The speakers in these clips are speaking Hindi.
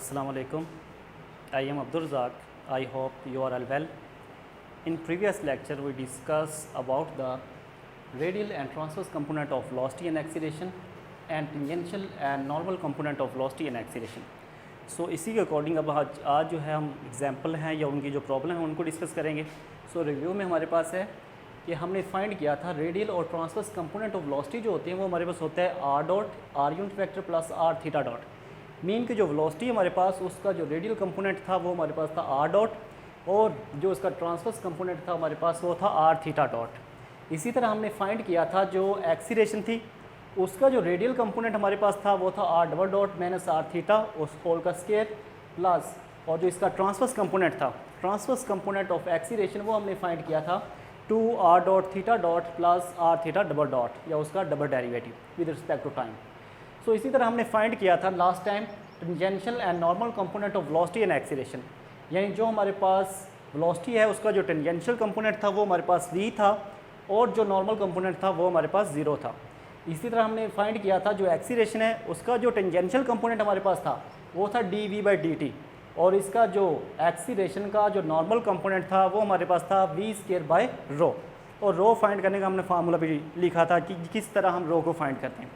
Assalamu alaikum. I am Abdul Razak. I hope you are all well. In previous lecture, we discussed about the radial and transverse component of velocity and acceleration and tangential and normal component of velocity and acceleration. So इसी के अकॉर्डिंग अब आज जो है हम एग्जाम्पल हैं या उनकी जो प्रॉब्लम है उनको डिस्कस करेंगे. सो रिव्यू में हमारे पास है कि हमने फाइंड किया था रेडियल और ट्रांसवर्स कंपोनेंट ऑफ वेलोसिटी जो होती है वो हमारे पास होता है R dot R unit vector plus R theta dot. Mean की जो वेलोसिटी हमारे पास उसका जो रेडियल कंपोनेंट था वो हमारे पास था आर डॉट और जो उसका ट्रांसवर्स कंपोनेंट था हमारे पास वो था आर थीटा डॉट. इसी तरह हमने फाइंड किया था जो एक्सीलरेशन थी उसका जो रेडियल कंपोनेंट हमारे पास था वो था R double dot minus R theta उस होल का स्क्वायर प्लस और जो इसका ट्रांसवर्स कंपोनेंट था ट्रांसवर्स कंपोनेंट ऑफ एक्सीलरेशन वो हमने फाइंड किया था 2 R dot theta dot plus R theta double dot या उसका double derivative with respect to time. So इसी तरह हमने फाइंड किया था last time tangential and normal component of velocity and acceleration. यानी जो हमारे पास वेलोसिटी है उसका जो टेंजेंशियल कंपोनेंट था वो हमारे पास v था और जो नॉर्मल कंपोनेंट था वो हमारे पास 0 था. इसी तरह हमने फाइंड किया था जो एक्सीलरेशन है उसका जो टेंजेंशियल कंपोनेंट हमारे पास था वो था dv/dt और इसका जो एक्सीलरेशन का जो नॉर्मल कंपोनेंट था वो हमारे पास था v²/ρ. और रो फाइंड करने का हमने फार्मूला भी लिखा था कि किस तरह हम रो को फाइंड करते हैं.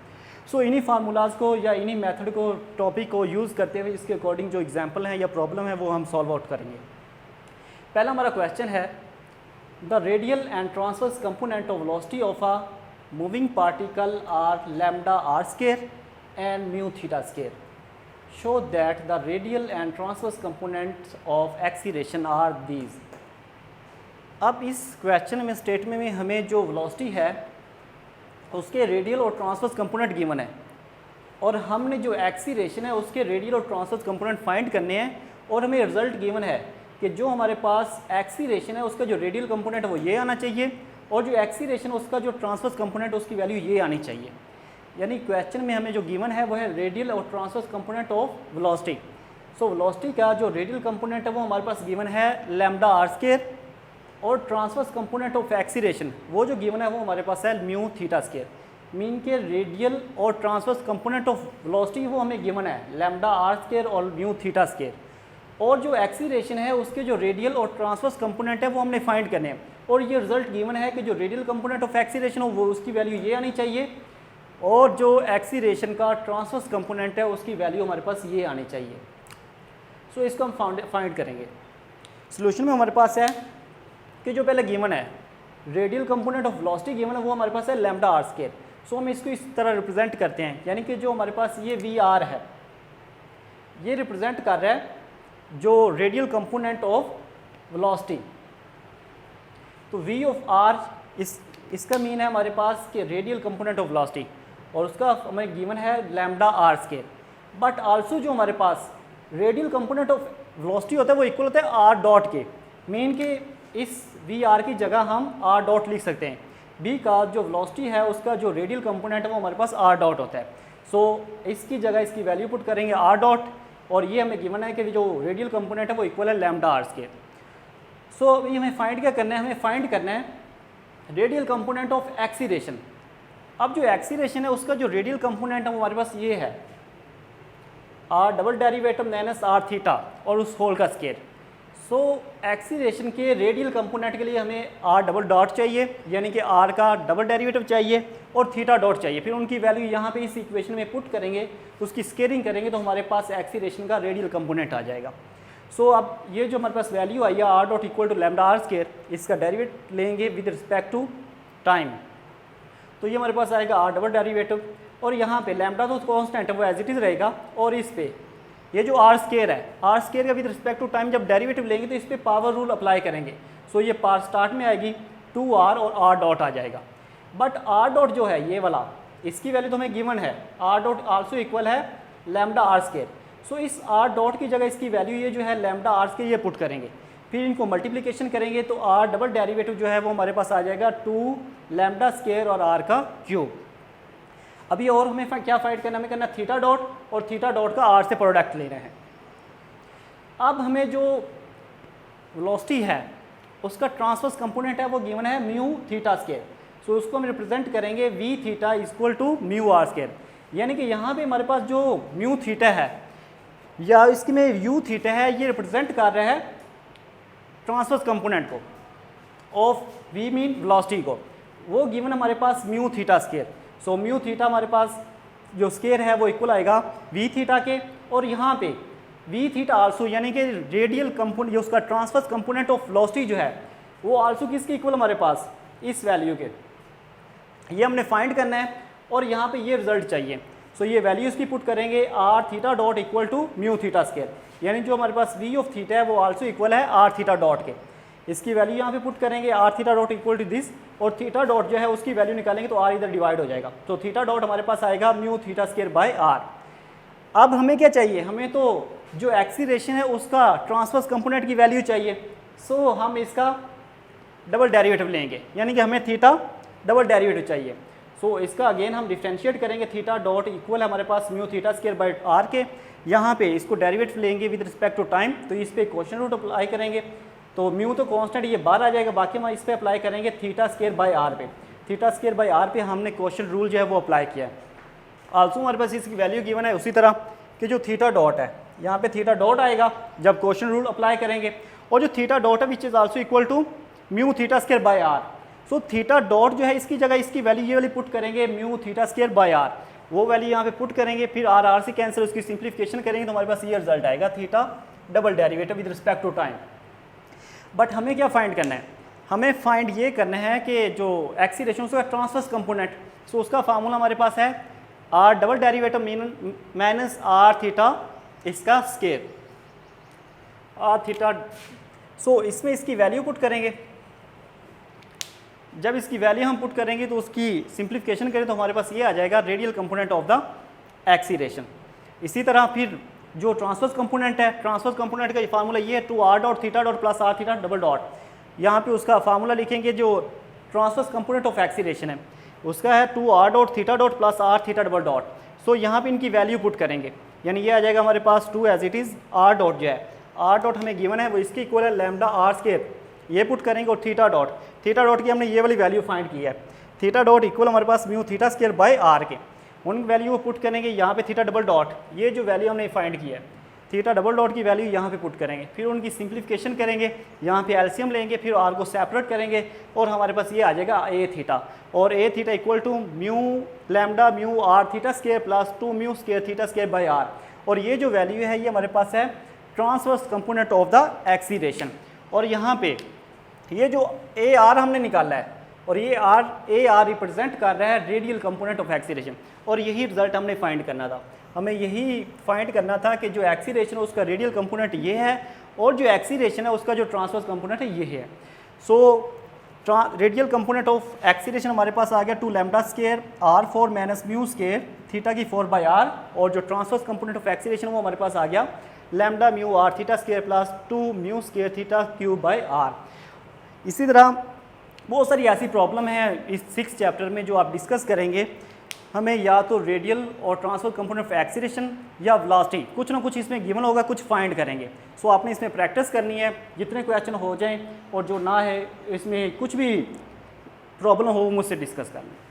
सो इन्हीं फार्मूलाज को या इन्हीं मेथड को टॉपिक को यूज़ करते हुए इसके अकॉर्डिंग जो एग्जांपल हैं या प्रॉब्लम है वो हम सॉल्व आउट करेंगे. पहला हमारा क्वेश्चन है the radial and transverse component of velocity of a moving particle are lambda R square and mu theta square. Show that the radial and transverse components of acceleration are these. अब इस क्वेश्चन में स्टेटमेंट में हमें जो वेलोसिटी है उसके रेडियल और ट्रांसवर्स कंपोनेंट गिवन है और हमने जो एक्सीलरेशन है उसके रेडियल और ट्रांसवर्स कंपोनेंट फाइंड करने हैं और हमें रिजल्ट गिवन है कि जो हमारे पास एक्सीलरेशन है उसका जो रेडियल कंपोनेंट है वो ये आना चाहिए और जो एक्सीलरेशन उसका जो ट्रांसवर्स कंपोनेंट उसकी वैल्यू ये आनी चाहिए. यानी क्वेश्चन में हमें जो गिवन है वो है रेडियल और transverse component of velocity. So velocity का जो रेडियल कंपोनेंट है वो हमारे पास गिवन है लैम्डा आर स्क्वायर और ट्रांसवर्स कंपोनेंट ऑफ एक्सीलरेशन वो जो गिवन है वो हमारे पास है म्यू थीटा स्क्वायर. मीन के रेडियल और ट्रांसवर्स कंपोनेंट ऑफ वेलोसिटी वो हमें गिवन है लैम्डा आर स्क्वायर और म्यू थीटा स्क्वायर और जो एक्सीलरेशन है उसके जो रेडियल और ट्रांसवर्स कंपोनेंट है वो हमने फाइंड करने हैं और ये रिजल्ट गिवन है कि जो रेडियल कंपोनेंट ऑफ एक्सीलरेशन हो वो उसकी वैल्यू ये आनी चाहिए और जो एक्सीलरेशन का ट्रांसवर्स कंपोनेंट है उसकी वैल्यू हमारे पास ये आनी चाहिए. सो इसको हम फाइंड करेंगे. सोल्यूशन में हमारे पास है कि जो पहले गिवन है radial component of velocity given है वो हमारे पास है लैम्डा आर स्क्वायर. सो हम इसको इस तरह रिप्रेजेंट करते हैं यानी कि जो हमारे पास ये वी आर है ये रिप्रेजेंट कर रहा है जो रेडियल कंपोनेंट ऑफ वेलोसिटी. तो वी ऑफ आर इसका मीन है हमारे पास कि रेडियल कंपोनेंट ऑफ वेलोसिटी और उसका हमें गिवन है lambda R square. But also जो हमारे पास रेडियल कंपोनेंट ऑफ वेलोसिटी होता है वो इक्वल होता है आर डॉट के. मीन के इस वी आर की जगह हम आर डॉट लिख सकते हैं. बी का जो वेलोसिटी है उसका जो रेडियल कंपोनेंट है वो हमारे पास आर डॉट होता है. सो इसकी जगह इसकी वैल्यू पुट करेंगे आर डॉट और ये हमें गिवन है कि जो रेडियल कंपोनेंट है वो इक्वल है लैम्डा आर स्क्वायर. सो ये हमें फाइंड क्या करना है हमें फाइंड करना है रेडियल कंपोनेंट ऑफ एक्सीलरेशन. अब जो एक्सीलरेशन है उसका जो रेडियल कंपोनेंट है वो हमारे पास ये है R double derivative minus R theta और उस होल का स्क्वायर. सो एक्सीलरेशन के रेडियल कंपोनेंट के लिए हमें आर डबल डॉट चाहिए यानी कि आर का डबल डेरिवेटिव चाहिए और थीटा डॉट चाहिए. फिर उनकी वैल्यू यहाँ पे इस इक्वेशन में पुट करेंगे उसकी स्केलिंग करेंगे तो हमारे पास एक्सीलरेशन का रेडियल कंपोनेंट आ जाएगा. सो अब ये जो हमारे पास वैल्यू आई है R dot equal to lambda R square इसका डेरिवेटिव लेंगे विद रिस्पेक्ट टू टाइम तो ये हमारे पास आएगा आर डबल डेरिवेटिव और यहाँ पे लैम्डा तो कांस्टेंट है वो एज इट इज़ रहेगा और इस पे ये जो आर स्क्वायर है आर स्क्वायर का विद रिस्पेक्ट टू टाइम जब डेरिवेटिव लेंगे तो इस पर पावर रूल अप्लाई करेंगे. सो ये पार स्टार्ट में आएगी 2r और आर डॉट आ जाएगा. बट आर डॉट जो है ये वाला इसकी वैल्यू तो हमें गिवन है आर डॉट आल्सो इक्वल है लैम्डा आर स्क्वायर. सो इस आर डॉट की जगह इसकी वैल्यू ये जो है लैम्डा आर स्क्वायर ये पुट करेंगे. फिर इनको मल्टीप्लिकेशन करेंगे तो आर डबल डेरिवेटिव जो है वो हमारे पास आ जाएगा 2 लैम्डा स्क्वायर और आर का क्यूब. अभी और हमें क्या फाइंड करना हमें करना थीटा डॉट और थीटा डॉट का आर से प्रोडक्ट लेना है. अब हमें जो वेलोसिटी है उसका ट्रांसवर्स कंपोनेंट है वो गिवन है म्यू थीटा स्क्वायर. सो उसको हम रिप्रेजेंट करेंगे V theta equal to mu R square. यानी कि यहाँ पे हमारे पास जो म्यू थीटा है या इसकी में यू थीटा है, ये रिप्रेजेंट कर रहा है ट्रांसवर्स कंपोनेंट को ऑफ वी मीन वेलोसिटी को, वो गिवन हमारे पास mu theta square. So mu theta हमारे पास जो स्केयर है वो इक्वल आएगा वी थीटा के, और यहाँ पे वी थीटा आल्सो यानी कि रेडियल कंपोनेंट जो उसका ट्रांसवर्स कंपोनेंट ऑफ वेलोसिटी जो है वो आल्सो किसके इक्वल हमारे पास, इस वैल्यू के, ये हमने फाइंड करना है और यहाँ पे ये रिजल्ट चाहिए। सो ये वैल्यूज़ की पुट करेंगे R theta dot equal to mu theta square, यानी जो हमारे पास वी ऑफ थीटा है वो आल्सो इक्वल है आर थीटा डॉट के। इसकी वैल्यू यहाँ पे पुट करेंगे R theta dot equal to this, और थीटा डॉट जो है उसकी वैल्यू निकालेंगे तो आर इधर डिवाइड हो जाएगा, तो थीटा डॉट हमारे पास आएगा mu theta square by R. अब हमें क्या चाहिए, हमें तो जो एक्सीलरेशन है उसका ट्रांसवर्स कंपोनेंट की वैल्यू चाहिए। सो हम इसका डबल डेरिवेटिव लेंगे, यानी कि हमें थीटा डबल डेरिवेटिव चाहिए। सो इसका अगेन हम डिफ्रेंशिएट करेंगे, थीटा डॉट इक्वल हमारे पास mu theta square by R के, यहाँ पे इसको डेरिवेटिव लेंगे विद रिस्पेक्ट टू टाइम, तो इस पे क्वेश्चन रूट अप्लाई करेंगे, तो म्यू तो कांस्टेंट ये बाहर आ जाएगा, बाकी हम इस पे अप्लाई करेंगे थीटा स्केयर बाय आर पे। थीटा स्केयर बाय आर पे हमने क्वेश्चन रूल जो है वो अप्लाई किया है। आल्सो हमारे पास इसकी वैल्यू गिवन है उसी तरह कि जो थीटा डॉट है, यहाँ पे थीटा डॉट आएगा जब क्वेश्चन रूल अप्लाई करेंगे, और जो थीटा डॉट है which is also equal to mu theta square by R. So theta dot जो है इसकी जगह इसकी वैल्यू ये वाली पुट करेंगे mu theta square by R, वो वैल्यू यहाँ पे पुट करेंगे, फिर आर आर से कैंसिल, उसकी सिंप्लीफिकेशन करेंगे तो हमारे पास ये रिजल्ट आएगा theta double derivative with respect to time. But हमें क्या फाइंड करना है, हमें फाइंड ये करना है कि जो एक्सीलरेशन उसका ट्रांसवर्स कंपोनेंट, सो उसका फार्मूला हमारे पास है R double derivative minus R theta इसका स्केयर आर थीटा। सो इसमें इसकी वैल्यू पुट करेंगे, जब इसकी वैल्यू हम पुट करेंगे तो उसकी सिंप्लीफिकेशन करें तो हमारे पास ये आ जाएगा radial component of the acceleration. इसी तरह फिर जो ट्रांसवर्स कंपोनेंट है, ट्रांसवर्स कंपोनेंट का फार्मूला ये है two R dot theta dot plus R theta double dot, यहाँ पे उसका फार्मूला लिखेंगे जो ट्रांसवर्स कंपोनेंट ऑफ एक्सीलरेशन है उसका है two R dot theta dot plus R theta double dot. So यहाँ पे इनकी वैल्यू पुट करेंगे, यानी ये आ जाएगा हमारे पास two as it is R dot जो है, आर डॉट हमें गिवन है वो इसके इक्वल है लैम्डा आर स्केयर, ये पुट करेंगे, और थीटा डॉट की हमने ये वाली वैल्यू फाइंड की है, थीटा डॉट इक्वल हमारे पास mu theta square by R के, उन वैल्यू को पुट करेंगे यहाँ पे थीटा डबल डॉट, ये जो वैल्यू हमने फाइंड की है थीटा डबल डॉट की वैल्यू यहाँ पे पुट करेंगे, फिर उनकी सिंप्लीफिकेशन करेंगे, यहाँ पे एलसीएम लेंगे, फिर आर को सेपरेट करेंगे और हमारे पास ये आ जाएगा ए थीटा, और A theta equal to mu lambda mu R theta square plus two mu square theta square by R, और ये जो वैल्यू है ये हमारे पास है transverse component of the acceleration. और यहाँ पे ये जो ए आर हमने निकाला है और ये ए आर रिप्रेजेंट कर रहा है रेडियल कंपोनेंट ऑफ एक्सीलरेशन, और यही रिजल्ट हमने फाइंड करना था, हमें यही फाइंड करना था कि जो एक्सीलरेशन है उसका रेडियल कंपोनेंट ये है और जो एक्सीलरेशन है उसका जो ट्रांसवर्स कंपोनेंट है ये है। So radial component of acceleration हमारे पास आ गया two lambda square R four minus mu square theta की 4 बाय आर, और जो ट्रांसवर्स कंपोनेंट ऑफ एक्सीलरेशन वो हमारे पास आ गया lambda mu R theta square plus two mu square theta cube by R. इसी तरह बहुत सारी ऐसी प्रॉब्लम है इस 6th चैप्टर में जो आप डिस्कस करेंगे, हमें या तो रेडियल और ट्रांसफर कंपोनेंट ऑफ एक्सीलरेशन या वेलोसिटी कुछ ना कुछ इसमें गिवन होगा, कुछ फाइंड करेंगे। सो आपने इसमें प्रैक्टिस करनी है, जितने क्वेश्चन हो जाएं, और जो ना है इसमें कुछ भी प्रॉब्लम हो मुझसे डिस्कस करना।